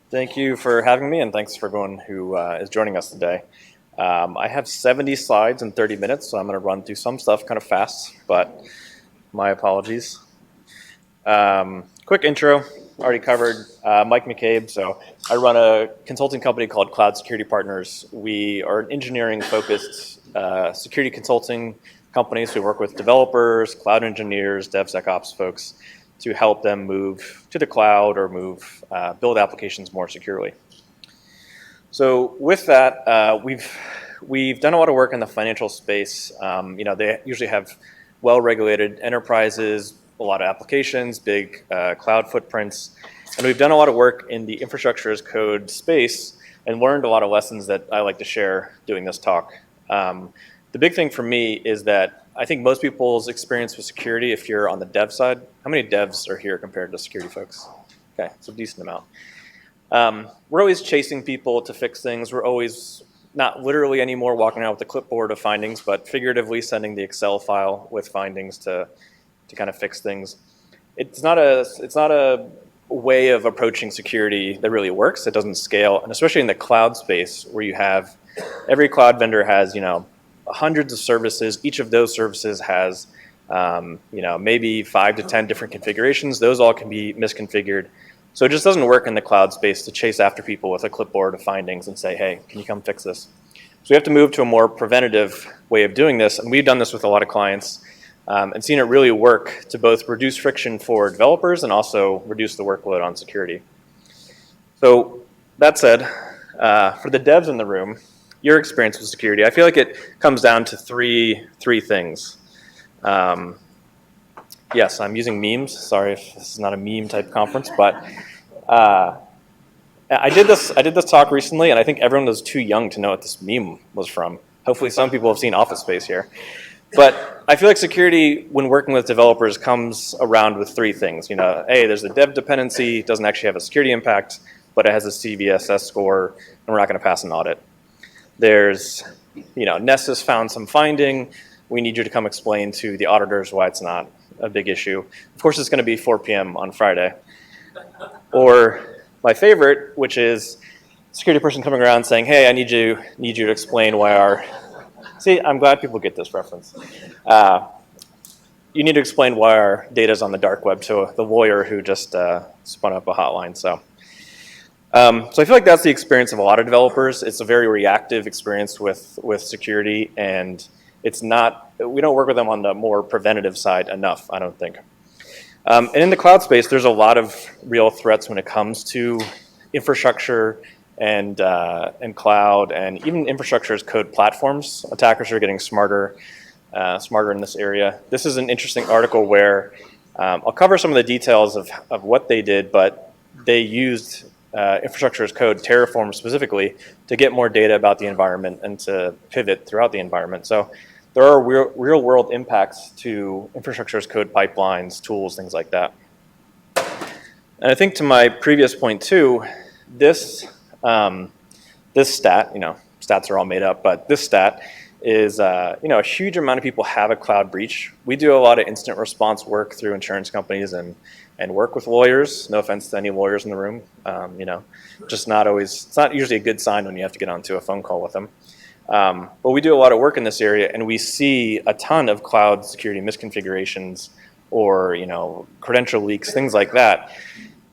Thank you for having me, and thanks for everyone who is joining us today. I have 70 slides in 30 minutes, so I'm going to run through some stuff kind of fast, but my apologies. Quick intro, already covered. Mike McCabe, so I run a consulting company called Cloud Security Partners. We are an engineering-focused security consulting company, so we work with developers, cloud engineers, DevSecOps folks, to help them move to the cloud or build applications more securely. So with that, we've done a lot of work in the financial space. They usually have well-regulated enterprises, a lot of applications, big cloud footprints, and we've done a lot of work in the infrastructure as code space and learned a lot of lessons that I like to share doing this talk. The big thing for me is that I think most people's experience with security, if you're on the dev side, how many devs are here compared to security folks? Okay, it's a decent amount. We're always chasing people to fix things. We're always, not literally anymore, walking out with a clipboard of findings, but figuratively sending the Excel file with findings to kind of fix things. It's not a way of approaching security that really works. It doesn't scale, and especially in the cloud space where you have, every cloud vendor has, hundreds of services. Each of those services has, maybe 5 to 10 different configurations. Those all can be misconfigured. So it just doesn't work in the cloud space to chase after people with a clipboard of findings and say, hey, can you come fix this? So we have to move to a more preventative way of doing this. And we've done this with a lot of clients and seen it really work to both reduce friction for developers and also reduce the workload on security. So that said, for the devs in the room, your experience with security, I feel like it comes down to three things. Yes, I'm using memes. Sorry if this is not a meme type conference, but I did this talk recently, and I think everyone was too young to know what this meme was from. Hopefully some people have seen Office Space here. But I feel like security, when working with developers, comes around with three things. Hey, there's a dev dependency, doesn't actually have a security impact, but it has a CVSS score, and we're not going to pass an audit. There's, Nessus found some finding. We need you to come explain to the auditors why it's not a big issue. Of course, it's going to be 4 p.m. on Friday. Or my favorite, which is a security person coming around saying, hey, I need you to explain why our... See, I'm glad people get this reference. You need to explain why our data is on the dark web to the lawyer who just spun up a hotline. So I feel like that's the experience of a lot of developers. It's a very reactive experience with security, and we don't work with them on the more preventative side enough, I don't think. And in the cloud space, there's a lot of real threats when it comes to infrastructure and cloud, and even infrastructure as code platforms. Attackers are getting smarter in this area. This is an interesting article where I'll cover some of the details of what they did, but they used infrastructure as code, Terraform specifically, to get more data about the environment and to pivot throughout the environment. So there are real world impacts to infrastructure as code pipelines, tools, things like that. And I think to my previous point too, this stat, stats are all made up, but this stat is, a huge amount of people have a cloud breach. We do a lot of incident response work through insurance companies and work with lawyers. No offense to any lawyers in the room. Just not always, it's not usually a good sign when you have to get onto a phone call with them. But we do a lot of work in this area, and we see a ton of cloud security misconfigurations or, credential leaks, things like that.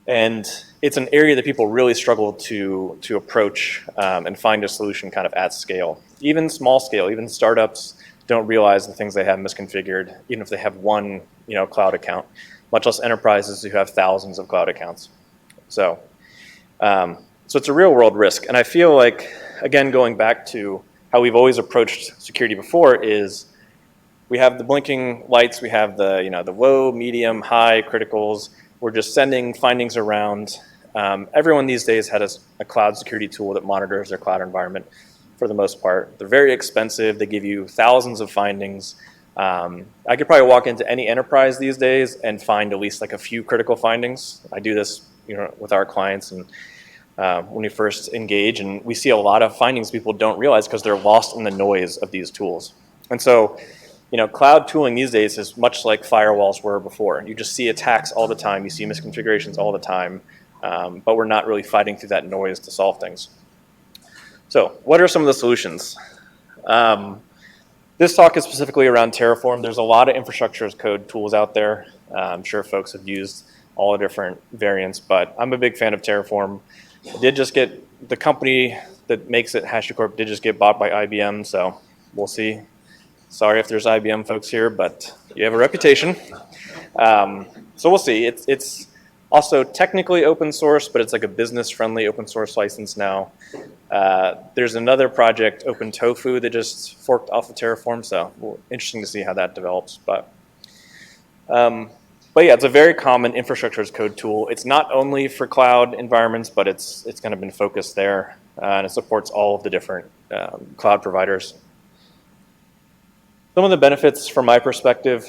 And it's an area that people really struggle to approach and find a solution kind of at scale. Even small scale, even startups don't realize the things they have misconfigured, even if they have one, cloud account, much less enterprises who have thousands of cloud accounts. So it's a real world risk. And I feel like, again, going back to how we've always approached security before is we have the blinking lights, we have the, the low, medium, high criticals. We're just sending findings around. Everyone these days has a cloud security tool that monitors their cloud environment for the most part. They're very expensive. They give you thousands of findings. I could probably walk into any enterprise these days and find at least like a few critical findings. I do this with our clients and when we first engage, and we see a lot of findings people don't realize because they're lost in the noise of these tools. And so cloud tooling these days is much like firewalls were before. You just see attacks all the time. You see misconfigurations all the time. but we're not really fighting through that noise to solve things. So what are some of the solutions? This talk is specifically around Terraform. There's a lot of infrastructure as code tools out there. I'm sure folks have used all the different variants, but I'm a big fan of Terraform. It did just get, the company that makes it, HashiCorp, did just get bought by IBM, so we'll see. Sorry if there's IBM folks here, but you have a reputation. So we'll see. It's also technically open source, but it's like a business-friendly open source license now. There's another project, OpenTofu, that just forked off of Terraform, so interesting to see how that develops. But yeah, it's a very common infrastructure as code tool. It's not only for cloud environments, but it's kind of been focused there, and it supports all of the different cloud providers. Some of the benefits from my perspective,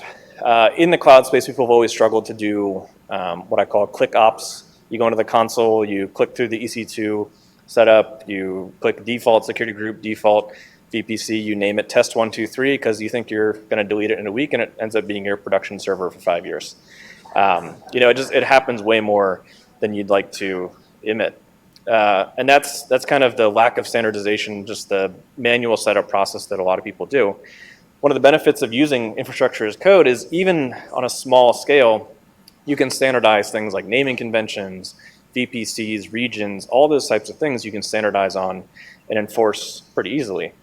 in the cloud space, people have always struggled to do what I call click ops. You go into the console, you click through the EC2 setup, you click default security group, default VPC, you name it test 1, 2, 3, because you think you're going to delete it in a week, and it ends up being your production server for 5 years. You know, it happens way more than you'd like to admit. And that's kind of the lack of standardization, just the manual setup process that a lot of people do. One of the benefits of using infrastructure as code is, even on a small scale, you can standardize things like naming conventions, VPCs, regions, all those types of things you can standardize on and enforce pretty easily.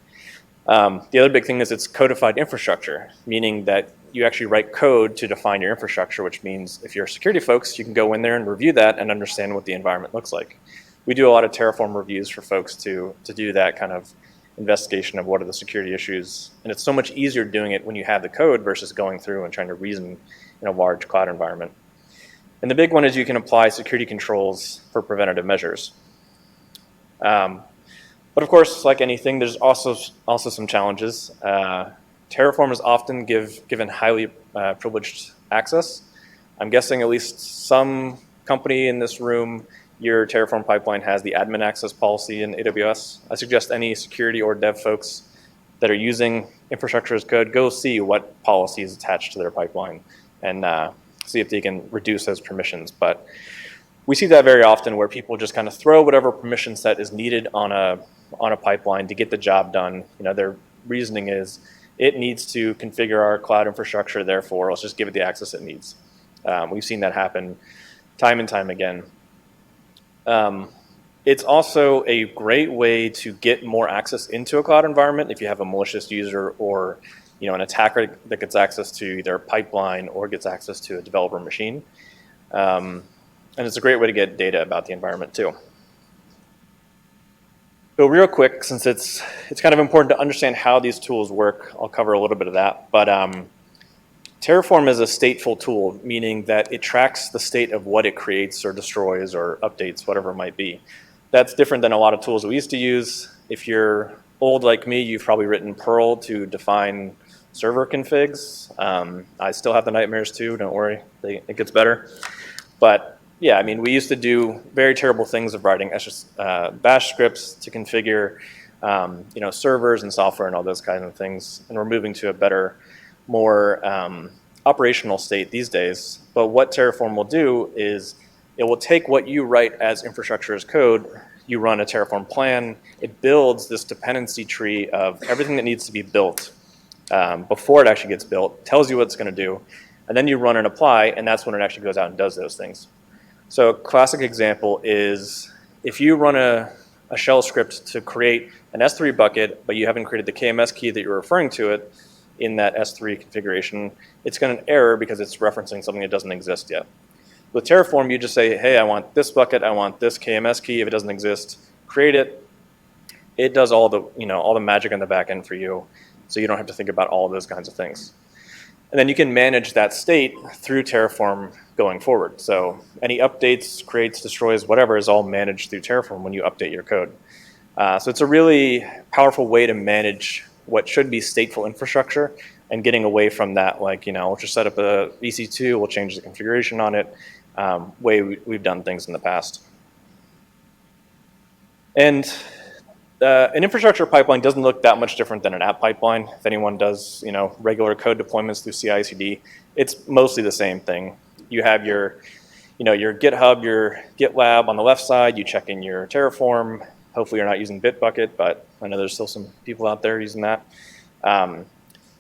The other big thing is it's codified infrastructure, meaning that you actually write code to define your infrastructure, which means if you're security folks, you can go in there and review that and understand what the environment looks like. We do a lot of Terraform reviews for folks to do that kind of investigation of what are the security issues. And it's so much easier doing it when you have the code versus going through and trying to reason in a large cloud environment. And the big one is you can apply security controls for preventative measures. But of course, like anything, there's also some challenges. Terraform is often given highly privileged access. I'm guessing at least some company in this room, your Terraform pipeline has the admin access policy in AWS. I suggest any security or dev folks that are using infrastructure as code, go see what policy is attached to their pipeline and see if they can reduce those permissions. But we see that very often, where people just kind of throw whatever permission set is needed on a pipeline to get the job done. You know, their reasoning is, it needs to configure our cloud infrastructure, therefore let's just give it the access it needs. We've seen that happen time and time again. It's also a great way to get more access into a cloud environment if you have a malicious user, or an attacker that gets access to either a pipeline or gets access to a developer machine. And it's a great way to get data about the environment too. So real quick, since it's kind of important to understand how these tools work, I'll cover a little bit of that. But Terraform is a stateful tool, meaning that it tracks the state of what it creates or destroys or updates, whatever it might be. That's different than a lot of tools we used to use. If you're old like me, you've probably written Perl to define server configs. I still have the nightmares too, don't worry, it gets better. But yeah, I mean, we used to do very terrible things of writing bash scripts to configure servers and software and all those kinds of things. And we're moving to a better, more operational state these days. But what Terraform will do is it will take what you write as infrastructure as code, you run a Terraform plan, it builds this dependency tree of everything that needs to be built before it actually gets built, tells you what it's going to do, and then you run and apply, and that's when it actually goes out and does those things. So a classic example is if you run a shell script to create an S3 bucket, but you haven't created the KMS key that you're referring to it in that S3 configuration, it's going to error because it's referencing something that doesn't exist yet. With Terraform, you just say, hey, I want this bucket, I want this KMS key. If it doesn't exist, create it. It does all the magic on the back end for you, so you don't have to think about all of those kinds of things. And then you can manage that state through Terraform going forward. So any updates, creates, destroys, whatever is all managed through Terraform when you update your code. So it's a really powerful way to manage what should be stateful infrastructure and getting away from that, we'll just set up a EC2, we'll change the configuration on it, way we've done things in the past. And an infrastructure pipeline doesn't look that much different than an app pipeline. If anyone does, regular code deployments through CI/CD, it's mostly the same thing. You have your your GitHub, your GitLab on the left side, you check in your Terraform. Hopefully you're not using Bitbucket, but I know there's still some people out there using that.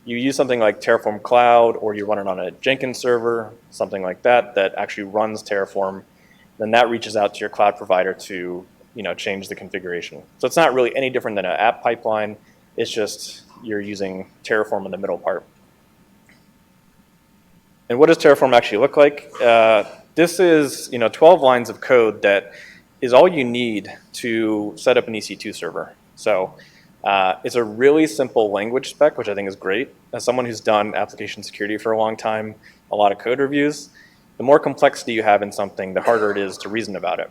You use something like Terraform Cloud, or you run it on a Jenkins server, something like that, that actually runs Terraform. Then that reaches out to your cloud provider to change the configuration. So it's not really any different than an app pipeline. It's just you're using Terraform in the middle part. And what does Terraform actually look like? This is 12 lines of code that is all you need to set up an EC2 server. So it's a really simple language spec, which I think is great. As someone who's done application security for a long time, a lot of code reviews, the more complexity you have in something, the harder it is to reason about it.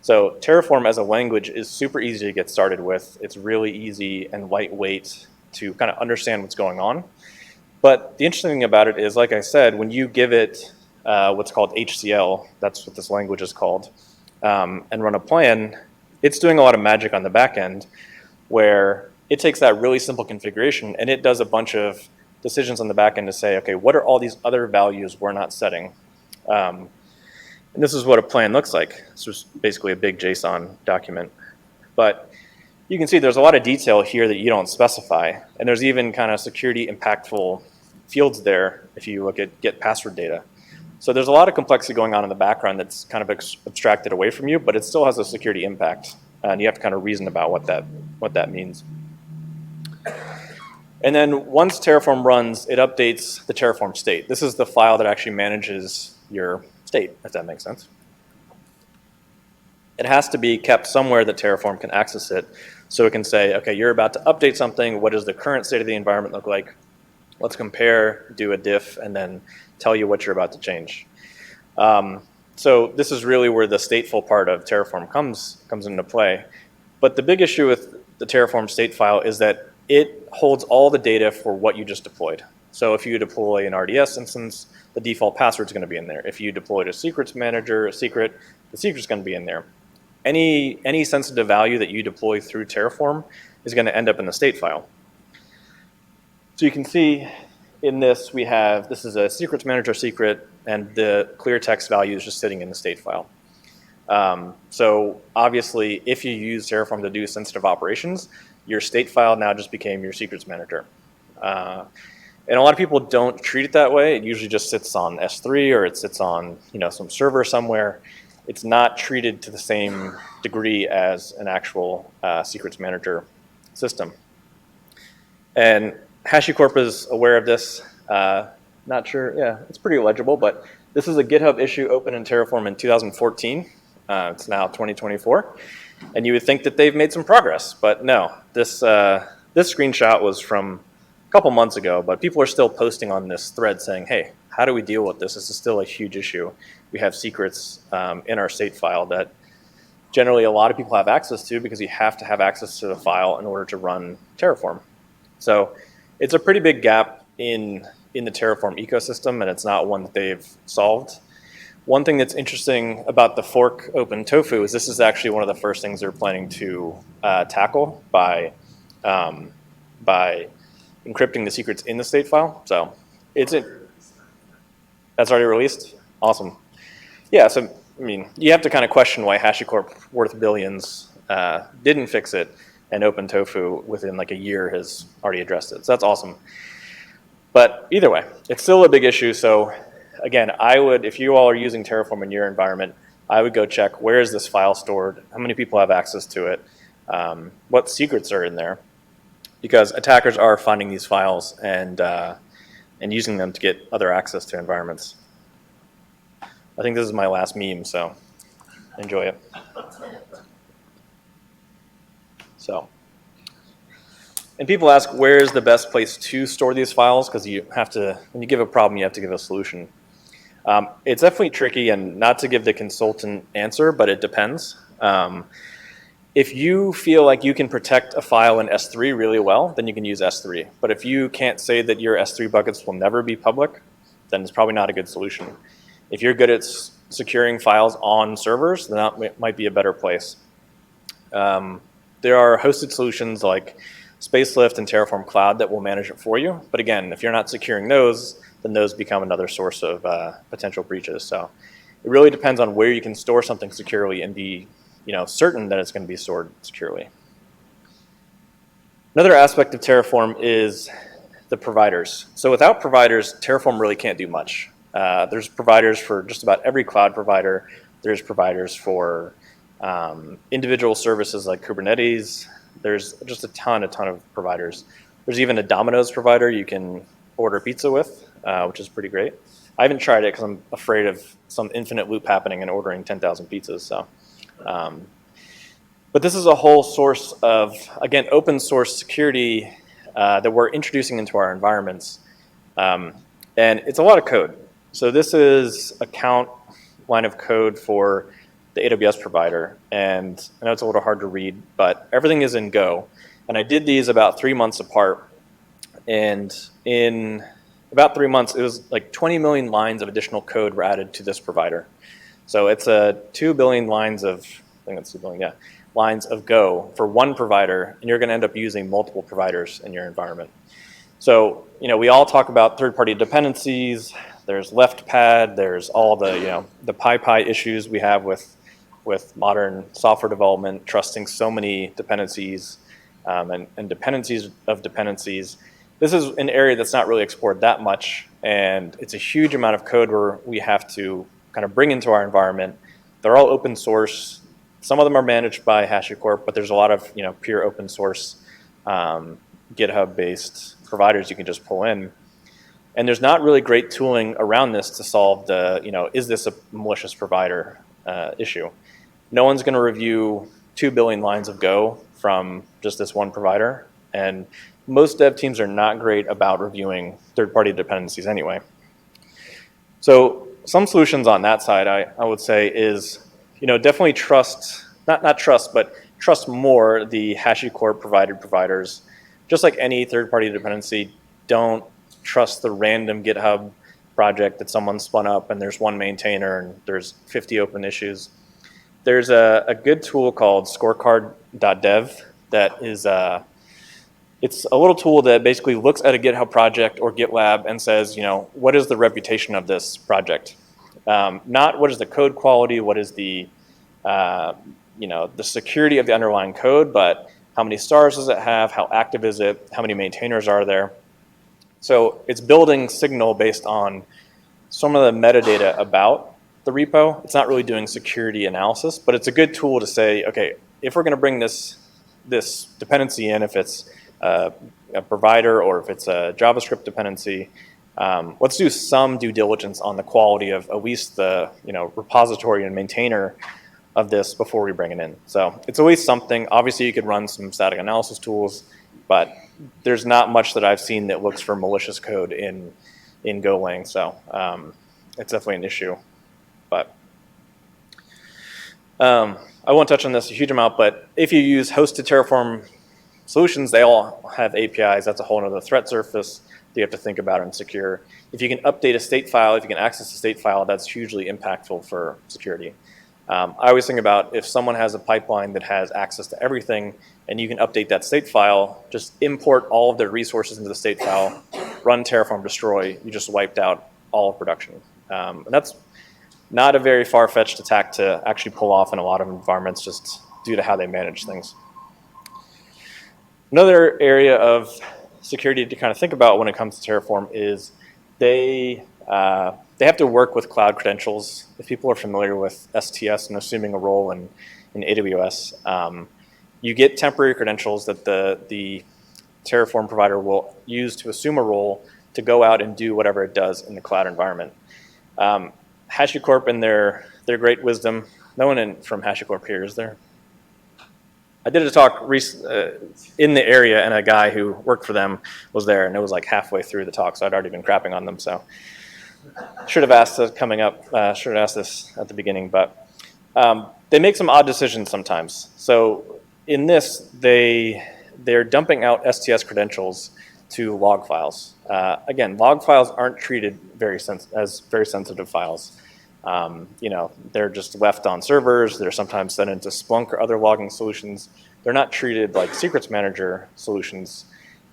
So Terraform as a language is super easy to get started with. It's really easy and lightweight to kind of understand what's going on. But the interesting thing about it is, like I said, when you give it what's called HCL, that's what this language is called, and run a plan, it's doing a lot of magic on the back end, where it takes that really simple configuration and it does a bunch of decisions on the back end to say, okay, what are all these other values we're not setting? And this is what a plan looks like. This is basically a big JSON document. But you can see there's a lot of detail here that you don't specify. And there's even kind of security impactful fields there if you look at get password data. So there's a lot of complexity going on in the background that's kind of abstracted away from you, but it still has a security impact. And you have to kind of reason about what that means. And then once Terraform runs, it updates the Terraform state. This is the file that actually manages your state, if that makes sense. It has to be kept somewhere that Terraform can access it, so it can say, okay, you're about to update something. What does the current state of the environment look like? Let's compare, do a diff, and then tell you what you're about to change. So this is really where the stateful part of Terraform comes into play. But the big issue with the Terraform state file is that it holds all the data for what you just deployed. So if you deploy an RDS instance, the default password is going to be in there. If you deployed a secrets manager, the secret's going to be in there. Any sensitive value that you deploy through Terraform is going to end up in the state file. So you can see in this, this is a secrets manager secret, and the clear text value is just sitting in the state file. So obviously, if you use Terraform to do sensitive operations, your state file now just became your secrets manager. And a lot of people don't treat it that way. It usually just sits on S3 or it sits on some server somewhere. It's not treated to the same degree as an actual secrets manager system. And HashiCorp is aware of this. Not sure, yeah, it's pretty legible, but this is a GitHub issue open in Terraform in 2014. It's now 2024. And you would think that they've made some progress, but no. This screenshot was from a couple months ago, but people are still posting on this thread saying, hey, how do we deal with this? This is still a huge issue. We have secrets in our state file that generally a lot of people have access to because you have to have access to the file in order to run Terraform. So it's a pretty big gap in the Terraform ecosystem, and it's not one that they've solved. One thing that's interesting about the fork open tofu is this is actually one of the first things they're planning to tackle by encrypting the secrets in the state file. So that's already released? Awesome. Yeah, so I mean, you have to kind of question why HashiCorp, worth billions, didn't fix it, and OpenTofu within like a year has already addressed it. So that's awesome. But either way, it's still a big issue. So again, if you all are using Terraform in your environment, I would go check where is this file stored, how many people have access to it, what secrets are in there, because attackers are finding these files and using them to get other access to environments. I think this is my last meme, so enjoy it. So, and people ask, where is the best place to store these files? Because you have to, when you give a problem, you have to give a solution. It's definitely tricky, and not to give the consultant answer, but it depends. If you feel like you can protect a file in S3 really well, then you can use S3. But if you can't say that your S3 buckets will never be public, then it's probably not a good solution. If you're good at securing files on servers, then that might be a better place. There are hosted solutions like Spacelift and Terraform Cloud that will manage it for you. But again, if you're not securing those, then those become another source of potential breaches. So It really depends on where you can store something securely and be certain that it's going to be stored securely. Another aspect of Terraform is the providers. So without providers, Terraform really can't do much. There's providers for just about every cloud provider. There's providers for individual services like Kubernetes. There's just a ton of providers. There's even a Domino's provider you can order pizza with, which is pretty great. I haven't tried it because I'm afraid of some infinite loop happening and ordering 10,000 pizzas. So, but this is a whole source of, again, open source security that we're introducing into our environments. And it's a lot of code. So this is a count line of code for the AWS provider. And I know it's a little hard to read, but everything is in Go. And I did these about 3 months apart. And in about 3 months, it was like 20 million lines of additional code were added to this provider. So it's 2 billion lines of, I think that's 2 billion, yeah, lines of Go for one provider, and you're going to end up using multiple providers in your environment. So, we all talk about third-party dependencies. There's LeftPad. There's all the, the PyPy issues we have with modern software development, trusting so many dependencies and dependencies of dependencies. This is an area that's not really explored that much, and it's a huge amount of code where we have to kind of bring into our environment. They're all open source. Some of them are managed by HashiCorp, but there's a lot of pure open source GitHub-based providers you can just pull in. And there's not really great tooling around this to solve the, is this a malicious provider issue? No one's going to review 2 billion lines of Go from just this one provider. And most dev teams are not great about reviewing third-party dependencies anyway. So some solutions on that side, I would say, is definitely trust, not trust, but trust more the HashiCorp provided providers. Just like any third-party dependency, don't trust the random GitHub project that someone spun up and there's one maintainer and there's 50 open issues. There's a good tool called scorecard.dev that is it's a little tool that basically looks at a GitHub project or GitLab and says, what is the reputation of this project? Not what is the code quality, what is the the security of the underlying code, but how many stars does it have, how active is it, how many maintainers are there. So it's building signal based on some of the metadata about the repo. It's not really doing security analysis, but it's a good tool to say, okay, if we're going to bring this dependency in, if it's a provider or if it's a JavaScript dependency, let's do some due diligence on the quality of at least the repository and maintainer of this before we bring it in. So it's always something. Obviously, you could run some static analysis tools, but there's not much that I've seen that looks for malicious code in Golang. So it's definitely an issue. But I won't touch on this a huge amount, but if you use hosted Terraform solutions, they all have APIs. That's a whole other threat surface that you have to think about and secure. If you can update a state file, if you can access a state file, that's hugely impactful for security. I always think about if someone has a pipeline that has access to everything and you can update that state file, just import all of their resources into the state file, run Terraform destroy, you just wiped out all of production. And that's not a very far-fetched attack to actually pull off in a lot of environments just due to how they manage things. Another area of security to kind of think about when it comes to Terraform is they have to work with cloud credentials. If people are familiar with STS and assuming a role in AWS, you get temporary credentials that the Terraform provider will use to assume a role to go out and do whatever it does in the cloud environment. HashiCorp, in their great wisdom, no one from HashiCorp here, is there? I did a talk in the area, and a guy who worked for them was there, and it was like halfway through the talk, so I'd already been crapping on them. So should have asked this coming up. Should have asked this at the beginning, but they make some odd decisions sometimes. So in this, they're dumping out STS credentials to log files. Again, log files aren't treated as very sensitive files. They're just left on servers. They're sometimes sent into Splunk or other logging solutions. They're not treated like secrets manager solutions.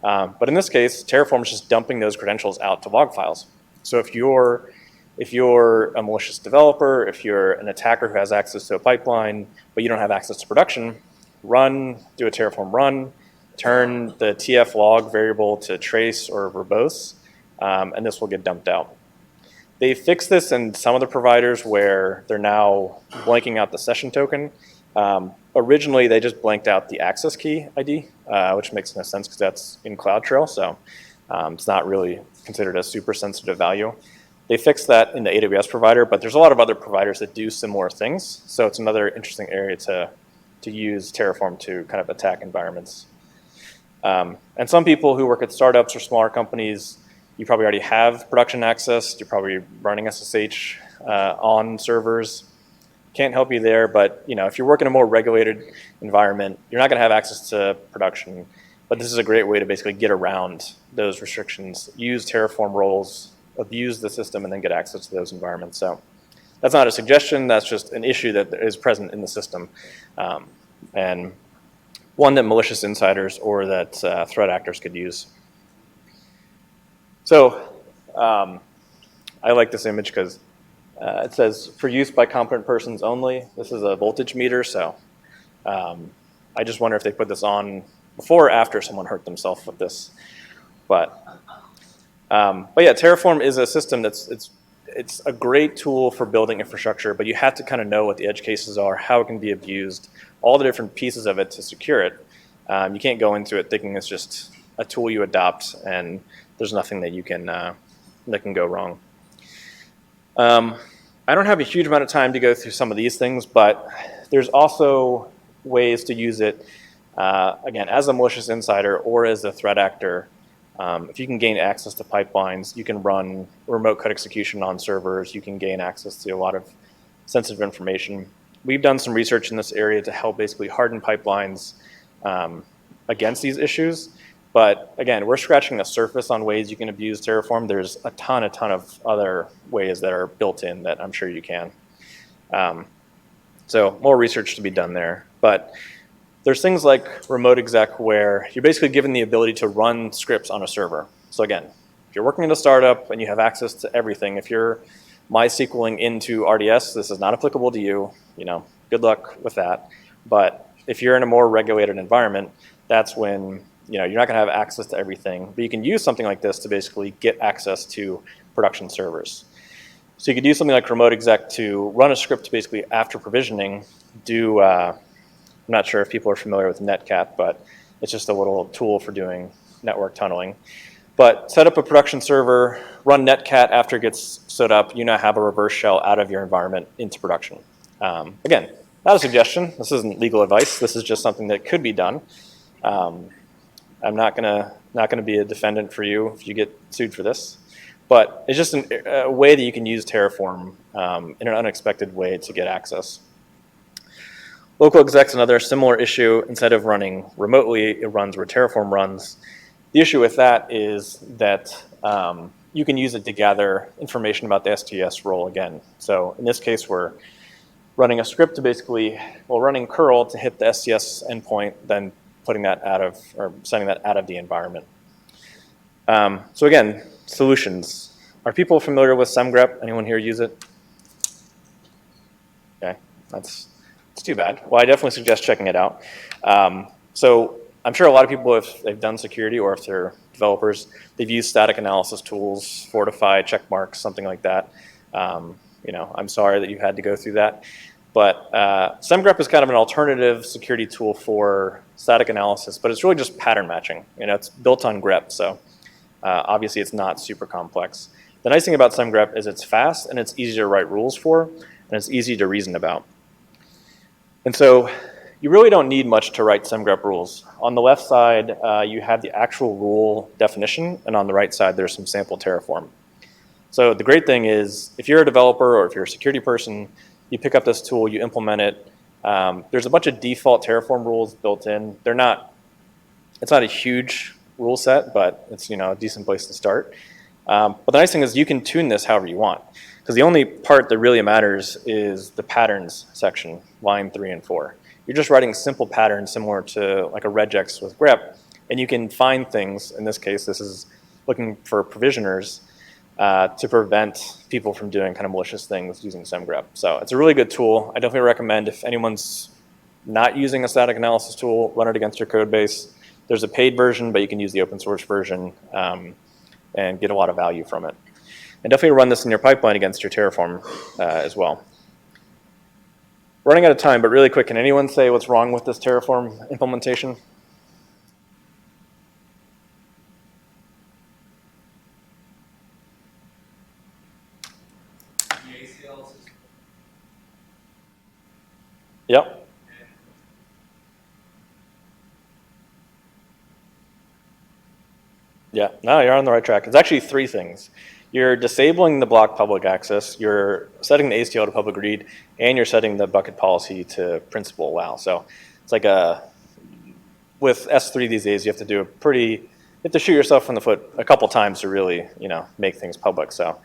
But in this case, Terraform is just dumping those credentials out to log files. So if you're if you're a malicious developer, if you're an attacker who has access to a pipeline, but you don't have access to production, do a Terraform run, turn the TF log variable to trace or verbose, and this will get dumped out. They fixed this in some of the providers where they're now blanking out the session token. Originally, they just blanked out the access key ID, which makes no sense because that's in CloudTrail, so it's not really considered a super sensitive value. They fixed that in the AWS provider, but there's a lot of other providers that do similar things, so it's another interesting area to use Terraform to kind of attack environments. And some people who work at startups or smaller companies, you probably already have production access. You're probably running SSH on servers. Can't help you there, but if you work in a more regulated environment, you're not going to have access to production. But this is a great way to basically get around those restrictions, use Terraform roles, abuse the system, and then get access to those environments. So that's not a suggestion. That's just an issue that is present in the system, and one that malicious insiders or that threat actors could use. So I like this image because it says, for use by competent persons only. This is a voltage meter, so I just wonder if they put this on before or after someone hurt themselves with this. But yeah, Terraform is a system it's a great tool for building infrastructure, but you have to kind of know what the edge cases are, how it can be abused, all the different pieces of it to secure it. You can't go into it thinking it's just a tool you adopt and there's nothing that you can that can go wrong. I don't have a huge amount of time to go through some of these things, but there's also ways to use it, again, as a malicious insider or as a threat actor. If you can gain access to pipelines, you can run remote code execution on servers, you can gain access to a lot of sensitive information. We've done some research in this area to help basically harden pipelines against these issues. But again, we're scratching the surface on ways you can abuse Terraform. There's a ton of other ways that are built in that I'm sure you can. So more research to be done there. But there's things like remote exec where you're basically given the ability to run scripts on a server. So again, if you're working in a startup and you have access to everything, if you're MySQLing into RDS, this is not applicable to you. Good luck with that. But if you're in a more regulated environment, that's when you're not going to have access to everything, but you can use something like this to basically get access to production servers. So you could use something like remote exec to run a script to basically, after provisioning, do, I'm not sure if people are familiar with Netcat, but it's just a little tool for doing network tunneling. But set up a production server, run Netcat after it gets stood up, you now have a reverse shell out of your environment into production. Again, not a suggestion. This isn't legal advice. This is just something that could be done. I'm not gonna be a defendant for you if you get sued for this, but it's just a way that you can use Terraform in an unexpected way to get access. Local exec's another similar issue. Instead of running remotely, it runs where Terraform runs. The issue with that is that you can use it to gather information about the STS role again. So in this case, we're running a script to basically, running curl to hit the STS endpoint, then putting that out of, or sending that out of the environment. So again, solutions. Are people familiar with semgrep? Anyone here use it? Okay, it's too bad. Well, I definitely suggest checking it out. So I'm sure a lot of people, if they've done security or if they're developers, they've used static analysis tools, Fortify, checkmarks, something like that. I'm sorry that you had to go through that. But semgrep is kind of an alternative security tool for static analysis, but it's really just pattern matching. It's built on grep, so obviously it's not super complex. The nice thing about semgrep is it's fast and it's easy to write rules for, and it's easy to reason about. And so you really don't need much to write semgrep rules. On the left side, you have the actual rule definition, and on the right side, there's some sample Terraform. So the great thing is, if you're a developer or if you're a security person, you pick up this tool, you implement it. There's a bunch of default Terraform rules built in. It's not a huge rule set, but it's a decent place to start. But the nice thing is you can tune this however you want, because the only part that really matters is the patterns section, line 3 and 4. You're just writing simple patterns similar to like a regex with grep, and you can find things. In this case, this is looking for provisioners. to prevent people from doing kind of malicious things using semgrep. So it's a really good tool. I definitely recommend if anyone's not using a static analysis tool, run it against your code base. There's a paid version, but you can use the open source version and get a lot of value from it. And definitely run this in your pipeline against your Terraform as well. Running out of time, but really quick, can anyone say what's wrong with this Terraform implementation? Yep. Yeah, no, you're on the right track. It's actually three things. You're disabling the block public access, you're setting the ACL to public read, and you're setting the bucket policy to principal allow. So it's like with S3 these days, you have to do you have to shoot yourself in the foot a couple times to really, make things public. So,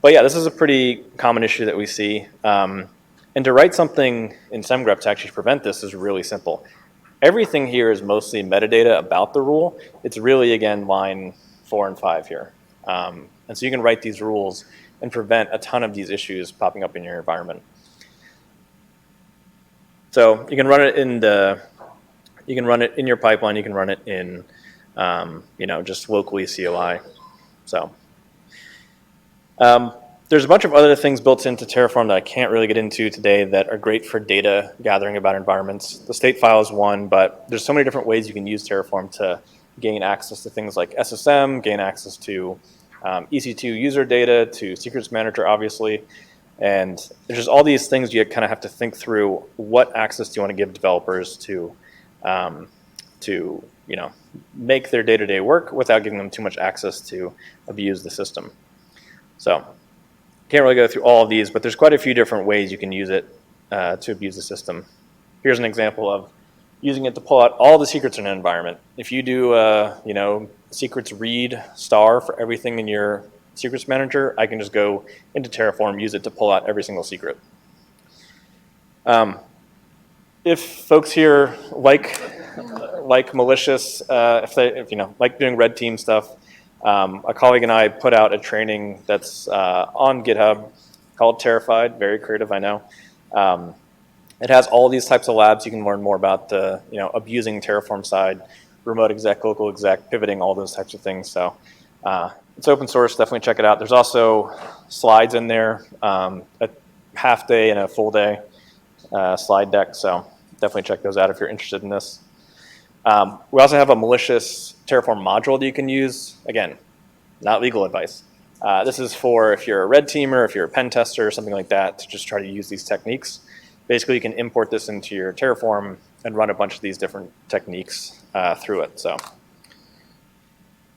but yeah, this is a pretty common issue that we see. And to write something in semgrep to actually prevent this is really simple. Everything here is mostly metadata about the rule. It's really, again, line 4 and 5 here. And so you can write these rules and prevent a ton of these issues popping up in your environment. So you can run it in your pipeline. You can run it in, just locally CLI. So there's a bunch of other things built into Terraform that I can't really get into today that are great for data gathering about environments. The state file is one, but there's so many different ways you can use Terraform to gain access to things like SSM, gain access to EC2 user data, to secrets manager, obviously. And there's just all these things you kind of have to think through. What access do you want to give developers to make their day-to-day work without giving them too much access to abuse the system? So can't really go through all of these, but there's quite a few different ways you can use it to abuse the system. Here's an example of using it to pull out all the secrets in an environment. If you do, secrets read star for everything in your secrets manager, I can just go into Terraform, use it to pull out every single secret. If folks here like malicious, if like doing red team stuff, a colleague and I put out a training that's on GitHub called Terrified. Very creative, I know. It has all these types of labs. You can learn more about the abusing Terraform side, remote exec, local exec, pivoting, all those types of things. So it's open source. Definitely check it out. There's also slides in there, a half day and a full day slide deck. So definitely check those out if you're interested in this. We also have a malicious Terraform module that you can use. Again, not legal advice. This is for if you're a red teamer, if you're a pen tester, or something like that, to just try to use these techniques. Basically, you can import this into your Terraform and run a bunch of these different techniques through it. So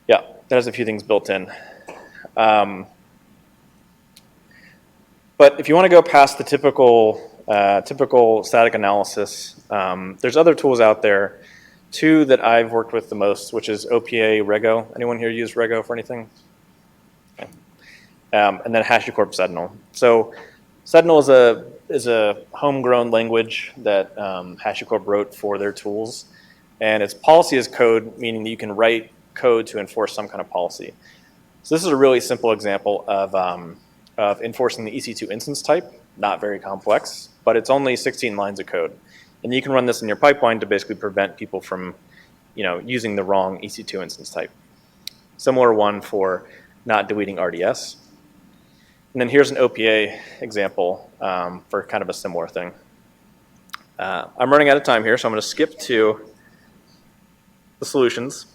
yeah, that has a few things built in. But if you want to go past the typical static analysis, there's other tools out there. Two that I've worked with the most, which is OPA Rego. Anyone here use Rego for anything? Okay. And then HashiCorp Sentinel. So Sentinel is a homegrown language that HashiCorp wrote for their tools. And it's policy as code, meaning that you can write code to enforce some kind of policy. So this is a really simple example of enforcing the EC2 instance type. Not very complex, but it's only 16 lines of code. And you can run this in your pipeline to basically prevent people from, using the wrong EC2 instance type. Similar one for not deleting RDS. And then here's an OPA example for kind of a similar thing. I'm running out of time here, so I'm going to skip to the solutions.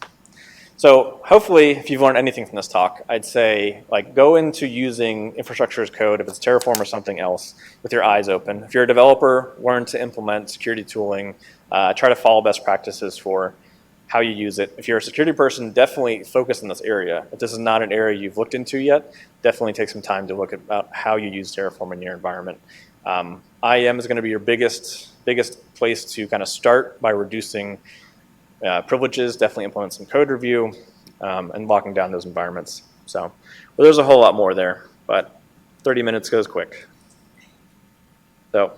So hopefully, if you've learned anything from this talk, I'd say go into using infrastructure as code, if it's Terraform or something else, with your eyes open. If you're a developer, learn to implement security tooling. Try to follow best practices for how you use it. If you're a security person, definitely focus in this area. If this is not an area you've looked into yet, definitely take some time to look at how you use Terraform in your environment. IAM is going to be your biggest place to kind of start by reducing privileges. Definitely implement some code review and locking down those environments. So, well, there's a whole lot more there, but 30 minutes goes quick. So,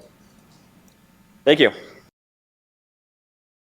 thank you.